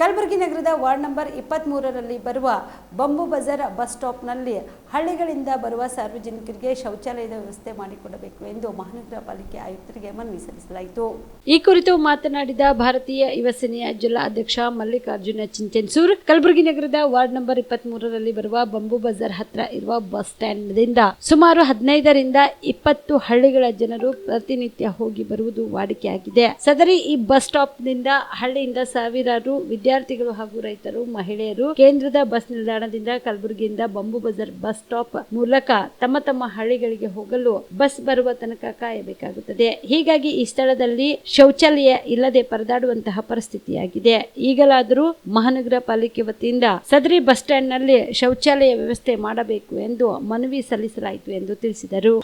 ಕಲಬುರಗಿ ನಗರದ ward number 23ರಲ್ಲಿ ಬರುವ bamboo Bazaar bus ಸ್ಟಾಪ್ನಲ್ಲಿ ಹಳ್ಳಿಗಳಿಂದ ಬರುವ ಸಾರ್ವಜನಿಕರಿಗೆ ಶೌಚಾಲಯದ ವ್ಯವಸ್ಥೆ ಮಾಡಿಕೊಡಬೇಕು ಎಂದು ಮಹಾನಗರ ಪಾಲಿಕೆ ಆಯುಕ್ತರಿಗೆ ಮನವಿ ಸಲ್ಲಿಸಲಾಯಿತು. ಈ ಕುರಿತು ಮಾತನಾಡಿದ ಭಾರತೀಯ ಯುವ ಸೇನೆಯ ಜಿಲ್ಲಾ ಅಧ್ಯಕ್ಷ ಮಲ್ಲಿಕಾರ್ಜುನ ಚಿಂಚನ್ಸೂರ್, ಕಲಬುರಗಿ ನಗರದ ವಾರ್ಡ್ ನಂಬರ್ 23ರಲ್ಲಿ ಬರುವ ಬಂಬು ಬಜಾರ್ ಹತ್ರ ಇರುವ ಬಸ್ ಸ್ಟ್ಯಾಂಡ್ನಿಂದ ಸುಮಾರು 15ರಿಂದ 20 ಹಳ್ಳಿಗಳ ಜನರು ಪ್ರತಿನಿತ್ಯ ಹೋಗಿ ಬರುವುದು ವಾಡಿಕೆಯಾಗಿದೆ. ಸದರಿ ಈ ಬಸ್ ಸ್ಟಾಪ್ನಿಂದ ಹಳ್ಳಿಯಿಂದ ಸಾವಿರಾರು ವಿದ್ಯಾರ್ಥಿಗಳು ಹಾಗೂ ರೈತರು, ಮಹಿಳೆಯರು ಕೇಂದ್ರದ ಬಸ್ ನಿಲ್ದಾಣದಿಂದ ಕಲಬುರಗಿಯಿಂದ ಬಂಬು ಬಜಾರ್ ಬಸ್ ಸ್ಟಾಪ್ ಮೂಲಕ ತಮ್ಮ ತಮ್ಮ ಹಳ್ಳಿಗಳಿಗೆ ಹೋಗಲು ಬಸ್ ಬರುವ ತನಕ ಕಾಯಬೇಕಾಗುತ್ತದೆ. ಹೀಗಾಗಿ ಈ ಸ್ಥಳದಲ್ಲಿ ಶೌಚಾಲಯ ಇಲ್ಲದೆ ಪರದಾಡುವಂತಹ ಪರಿಸ್ಥಿತಿಯಾಗಿದೆ. ಈಗಲಾದರೂ ಮಹಾನಗರ ಪಾಲಿಕೆ ವತಿಯಿಂದ ಸದರಿ ಬಸ್ ಸ್ಟ್ಯಾಂಡ್ ನಲ್ಲಿ ಶೌಚಾಲಯ ವ್ಯವಸ್ಥೆ ಮಾಡಬೇಕು ಎಂದು ಮನವಿ ಸಲ್ಲಿಸಲಾಯಿತು ಎಂದು ತಿಳಿಸಿದರು.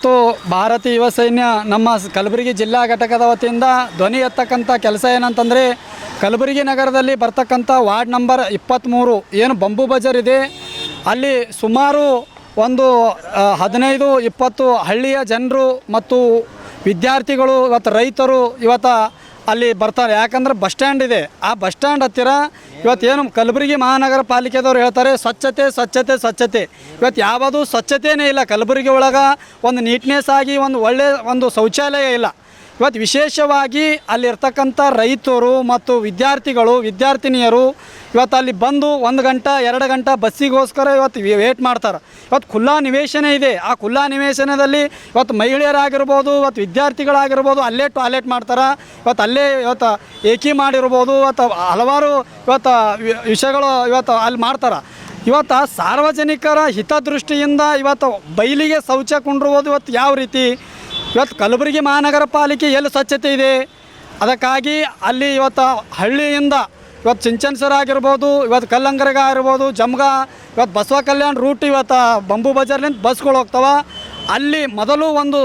ಭಾರತೀಯ ಯುವ ಸೈನ್ಯ ನಮ್ಮ ಕಲಬುರಗಿ ಜಿಲ್ಲಾ ಘಟಕದ ವತಿಯಿಂದ ಧ್ವನಿ ಎತ್ತಕ್ಕಂಥ ಕೆಲಸ ಏನಂತಂದ್ರೆ, ಕಲಬುರಗಿ ನಗರದಲ್ಲಿ ಬರ್ತಕ್ಕಂಥ ವಾರ್ಡ್ ನಂಬರ್ 23 ಏನು ಬಂಬು ಬಜಾರ್ ಇದೆ, ಅಲ್ಲಿ ಸುಮಾರು ಒಂದು 15-20 ಹಳ್ಳಿಯ ಜನರು ಮತ್ತು ವಿದ್ಯಾರ್ಥಿಗಳು ಇವತ್ತು ರೈತರು ಇವತ್ತು ಅಲ್ಲಿ ಬರ್ತಾರೆ. ಯಾಕಂದ್ರೆ ಬಸ್ ಸ್ಟ್ಯಾಂಡ್ ಇದೆ. ಆ ಬಸ್ ಸ್ಟ್ಯಾಂಡ್ ಹತ್ತಿರ ಇವತ್ತೇನು ಕಲಬುರಗಿ ಮಹಾನಗರ ಪಾಲಿಕೆದವ್ರು ಹೇಳ್ತಾರೆ ಸ್ವಚ್ಛತೆ ಸ್ವಚ್ಛತೆ ಸ್ವಚ್ಛತೆ. ಇವತ್ತು ಯಾವುದು ಸ್ವಚ್ಛತೆಯೇ ಇಲ್ಲ. ಕಲಬುರಗಿ ಒಳಗೆ ಒಂದು ನೀಟ್ನೆಸ್ ಆಗಿ ಒಂದು ಒಳ್ಳೆಯ ಒಂದು ಶೌಚಾಲಯ ಇಲ್ಲ. ಇವತ್ತು ವಿಶೇಷವಾಗಿ ಅಲ್ಲಿರ್ತಕ್ಕಂಥ ರೈತರು ಮತ್ತು ವಿದ್ಯಾರ್ಥಿಗಳು, ವಿದ್ಯಾರ್ಥಿನಿಯರು ಇವತ್ತು ಅಲ್ಲಿ ಬಂದು 1 ಗಂಟೆ 2 ಗಂಟೆ ಬಸ್ಸಿಗೋಸ್ಕರ ಇವತ್ತು ವೇಟ್ ಮಾಡ್ತಾರೆ. ಇವತ್ತು ಖುಲ್ಲಾ ನಿವೇಶನ ಇದೆ. ಆ ಖುಲ್ಲಾ ನಿವೇಶನದಲ್ಲಿ ಇವತ್ತು ಮಹಿಳೆಯರಾಗಿರ್ಬೋದು, ಇವತ್ತು ವಿದ್ಯಾರ್ಥಿಗಳಾಗಿರ್ಬೋದು ಅಲ್ಲೇ ಟಾಯ್ಲೆಟ್ ಮಾಡ್ತಾರೆ. ಇವತ್ತು ಅಲ್ಲೇ ಇವತ್ತು ಏಕಿ ಮಾಡಿರ್ಬೋದು, ಇವತ್ತು ಹಲವಾರು ಇವತ್ತು ವಿಷಯಗಳು ಇವತ್ತು ಅಲ್ಲಿ ಮಾಡ್ತಾರೆ. ಇವತ್ತು ಸಾರ್ವಜನಿಕರ ಹಿತದೃಷ್ಟಿಯಿಂದ ಇವತ್ತು ಬಯಲಿಗೆ ಶೌಚ ಕೊಂಡಿರ್ಬೋದು. ಇವತ್ತು ಯಾವ ರೀತಿ ಇವತ್ತು ಕಲಬುರಗಿ ಮಹಾನಗರ ಪಾಲಿಕೆ ಎಲ್ಲಿ ಸ್ವಚ್ಛತೆ ಇದೆ, ಅದಕ್ಕಾಗಿ ಅಲ್ಲಿ ಇವತ್ತು ಹಳ್ಳಿಯಿಂದ ಇವತ್ತು ಚಿಂಚನ್ಸರ್ ಆಗಿರ್ಬೋದು, ಇವತ್ತು ಕಲ್ಲಂಗರಗ ಆಗಿರ್ಬೋದು, ಜಮ್ಗ, ಇವತ್ತು ಬಸವ ಕಲ್ಯಾಣ ರೂಟ್ ಇವತ್ತು ಬಂಬು ಬಜಾರ್ಲಿಂದ ಬಸ್ಗಳು ಹೋಗ್ತವೆ. ಅಲ್ಲಿ ಮೊದಲು ಒಂದು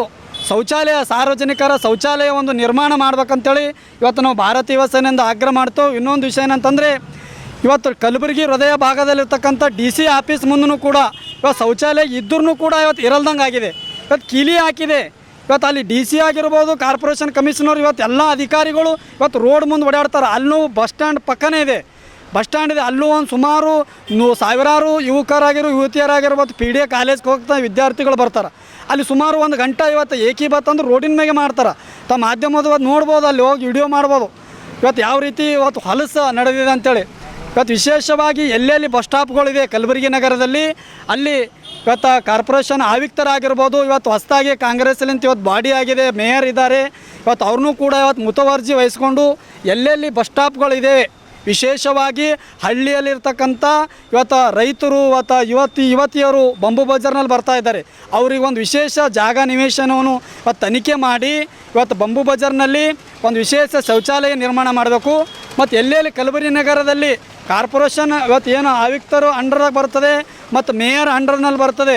ಶೌಚಾಲಯ, ಸಾರ್ವಜನಿಕರ ಶೌಚಾಲಯ ಒಂದು ನಿರ್ಮಾಣ ಮಾಡ್ಬೇಕಂತೇಳಿ ಇವತ್ತು ನಾವು ಭಾರತೀಯ ಯುವ ಸೇನೆಯಿಂದ ಆಗ್ರಹ ಮಾಡ್ತೇವೆ. ಇನ್ನೊಂದು ವಿಷಯ ಏನಂತಂದರೆ, ಇವತ್ತು ಕಲಬುರಗಿ ಹೃದಯ ಭಾಗದಲ್ಲಿರ್ತಕ್ಕಂಥ DC ಆಫೀಸ್ ಮುಂದೂ ಕೂಡ ಇವತ್ತು ಶೌಚಾಲಯ ಇದ್ರೂ ಕೂಡ ಇವತ್ತು ಇರಲ್ದಂಗೆ ಆಗಿದೆ. ಇವತ್ತು ಕೀಲಿ ಹಾಕಿದೆ. ಇವತ್ತು ಅಲ್ಲಿ DC ಆಗಿರ್ಬೋದು, ಕಾರ್ಪೊರೇಷನ್ ಕಮಿಷನರ್, ಇವತ್ತು ಎಲ್ಲ ಅಧಿಕಾರಿಗಳು ಇವತ್ತು ರೋಡ್ ಮುಂದೆ ಓಡಾಡ್ತಾರೆ. ಅಲ್ಲೂ ಬಸ್ ಸ್ಟ್ಯಾಂಡ್ ಪಕ್ಕನೇ ಇದೆ. ಬಸ್ ಸ್ಟ್ಯಾಂಡ್ ಇದೆ. ಅಲ್ಲೂ ಒಂದು ಸುಮಾರು ಸಾವಿರಾರು ಯುವತಿಯರಾಗಿರ್ಬೋದು, PDA ಕಾಲೇಜ್ಗೆ ಹೋಗ್ತಾ ವಿದ್ಯಾರ್ಥಿಗಳು ಬರ್ತಾರೆ. ಅಲ್ಲಿ ಸುಮಾರು 1 ಗಂಟೆ ಇವತ್ತು ಏಕಿ ಬತ್ತಂದ್ರೆ ರೋಡಿನ ಮೇಲೆ ಮಾಡ್ತಾರೆ. ತಮ್ಮ ಮಾಧ್ಯಮದ ಇವತ್ತು ನೋಡ್ಬೋದು, ಅಲ್ಲಿ ಹೋಗಿ ವಿಡಿಯೋ ಮಾಡ್ಬೋದು ಇವತ್ತು ಯಾವ ರೀತಿ ಇವತ್ತು ಹೊಲಸು ನಡೆದಿದೆ ಅಂತೇಳಿ. ಇವತ್ತು ವಿಶೇಷವಾಗಿ ಎಲ್ಲೆಲ್ಲಿ ಬಸ್ ಸ್ಟಾಪ್ಗಳಿದೆ ಕಲಬುರಗಿ ನಗರದಲ್ಲಿ, ಅಲ್ಲಿ ಇವತ್ತು ಕಾರ್ಪೊರೇಷನ್ ಆಯುಕ್ತರಾಗಿರ್ಬೋದು, ಇವತ್ತು ಹೊಸದಾಗಿ ಕಾಂಗ್ರೆಸ್ಲಿಂತ ಇವತ್ತು ಬಾಡಿ ಆಗಿದೆ, ಮೇಯರ್ ಇದ್ದಾರೆ. ಇವತ್ತು ಅವ್ರನ್ನೂ ಕೂಡ ಇವತ್ತು ಮುತುವರ್ಜಿ ವಹಿಸ್ಕೊಂಡು ಎಲ್ಲೆಲ್ಲಿ ಬಸ್ ಸ್ಟಾಪ್ಗಳಿದೆ, ವಿಶೇಷವಾಗಿ ಹಳ್ಳಿಯಲ್ಲಿರ್ತಕ್ಕಂಥ ಇವತ್ತು ರೈತರು, ಯುವತಿಯರು ಬಂಬು ಬಜಾರ್ನಲ್ಲಿ ಬರ್ತಾ ಇದ್ದಾರೆ. ಅವ್ರಿಗೆ ಒಂದು ವಿಶೇಷ ಜಾಗ ನಿವೇಶನವನ್ನು ಇವತ್ತು ತನಿಖೆ ಮಾಡಿ ಇವತ್ತು ಬಂಬು ಬಜಾರ್ನಲ್ಲಿ ಒಂದು ವಿಶೇಷ ಶೌಚಾಲಯ ನಿರ್ಮಾಣ ಮಾಡಬೇಕು. ಮತ್ತು ಎಲ್ಲೆಲ್ಲಿ ಕಲಬುರಗಿ ನಗರದಲ್ಲಿ ಕಾರ್ಪೊರೇಷನ್ ಇವತ್ತು ಏನು ಆಯುಕ್ತರು ಅಂಡರ್ದಾಗ ಬರ್ತದೆ ಮತ್ತು ಮೇಯರ್ ಅಂಡರ್ನಲ್ಲಿ ಬರ್ತದೆ,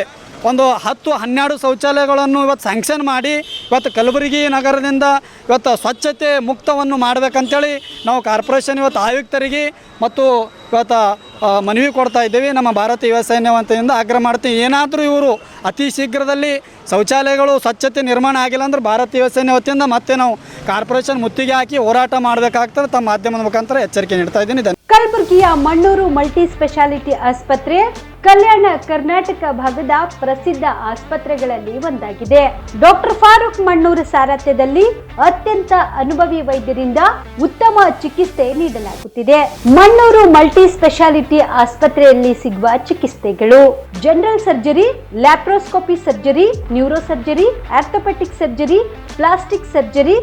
ಒಂದು 10-12 ಶೌಚಾಲಯಗಳನ್ನು ಇವತ್ತು ಸ್ಯಾಂಕ್ಷನ್ ಮಾಡಿ ಇವತ್ತು ಕಲಬುರಗಿ ನಗರದಿಂದ ಇವತ್ತು ಸ್ವಚ್ಛತೆ ಮುಕ್ತವನ್ನು ಮಾಡಬೇಕಂತೇಳಿ ನಾವು ಕಾರ್ಪೊರೇಷನ್ ಇವತ್ತು ಆಯುಕ್ತರಿಗೆ ಮತ್ತು ಇವತ್ತು ಮನವಿ ಕೊಡ್ತಾ ಇದ್ದೀವಿ. ನಮ್ಮ ಭಾರತೀಯ ಯುವ ಸೈನ್ಯ ವತಿಯಿಂದ ಆಗ್ರಹ ಮಾಡ್ತೀವಿ. ಏನಾದರೂ ಇವರು ಅತಿ ಶೀಘ್ರದಲ್ಲಿ ಶೌಚಾಲಯಗಳು ಸ್ವಚ್ಛತೆ ನಿರ್ಮಾಣ ಆಗಿಲ್ಲ ಅಂದ್ರೆ ಭಾರತೀಯ ಯುವ ಸೈನ್ಯ ವತಿಯಿಂದ ಮತ್ತೆ ನಾವು ಕಾರ್ಪೊರೇಷನ್ ಮುತ್ತಿಗೆ ಹಾಕಿ ಹೋರಾಟ ಮಾಡಬೇಕಾಗ್ತದೆ. ತಮ್ಮ ಮಾಧ್ಯಮದ ಮುಖಾಂತರ ಎಚ್ಚರಿಕೆ ನೀಡ್ತಾ ಇದ್ದೀನಿ. ಕಲಬುರಗಿಯ ಮಣ್ಣೂರು ಮಲ್ಟಿ ಸ್ಪೆಷಾಲಿಟಿ ಆಸ್ಪತ್ರೆ ಕಲ್ಯಾಣ ಕರ್ನಾಟಕ ಭಾಗದ ಪ್ರಸಿದ್ಧ ಆಸ್ಪತ್ರೆಗಳಲ್ಲಿ ಒಂದಾಗಿದೆ. ಡಾಕ್ಟರ್ ಫಾರೂಕ್ ಮಣ್ಣೂರು ಸಾರಥ್ಯದಲ್ಲಿ ಅತ್ಯಂತ ಅನುಭವಿ ವೈದ್ಯರಿಂದ ಉತ್ತಮ ಚಿಕಿತ್ಸೆ ನೀಡಲಾಗುತ್ತಿದೆ. ಮಣ್ಣೂರು ಮಲ್ಟಿ ಸ್ಪೆಷಾಲಿಟಿ ಆಸ್ಪತ್ರೆಯಲ್ಲಿ ಸಿಗುವ ಚಿಕಿತ್ಸೆಗಳು: general surgery, laparoscopy surgery, neuro surgery, orthopaedic surgery, plastic surgery,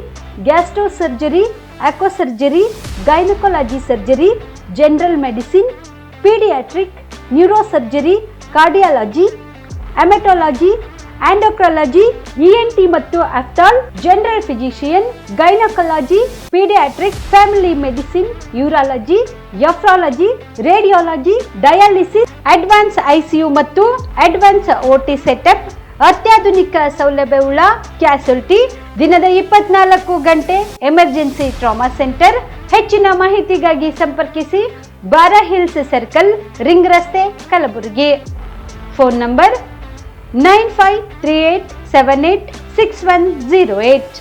gastro surgery, aqua surgery, gynaecology surgery, general medicine, paediatric, neuro surgery, cardiology, haematology, endocrinology, ENT ಮತ್ತು ophthal, general physician, gynaecology, paediatric, family medicine, urology, nephrology, radiology, dialysis, advance ICU ಮತ್ತು advance OT setup, ಅತ್ಯಾಧುನಿಕ ಸೌಲಭ್ಯವುಳ್ಳ ಕ್ಯಾಸುಲಿಟಿ, ದಿನದ 24 ಗಂಟೆ emergency trauma centre. ಹೆಚ್ಚಿನ ಮಾಹಿತಿಗಾಗಿ ಸಂಪರ್ಕಿಸಿ ಬಾರಾ hills circle, ring ರಸ್ತೆ, ಕಲಬುರಗಿ. Phone number 9538786108.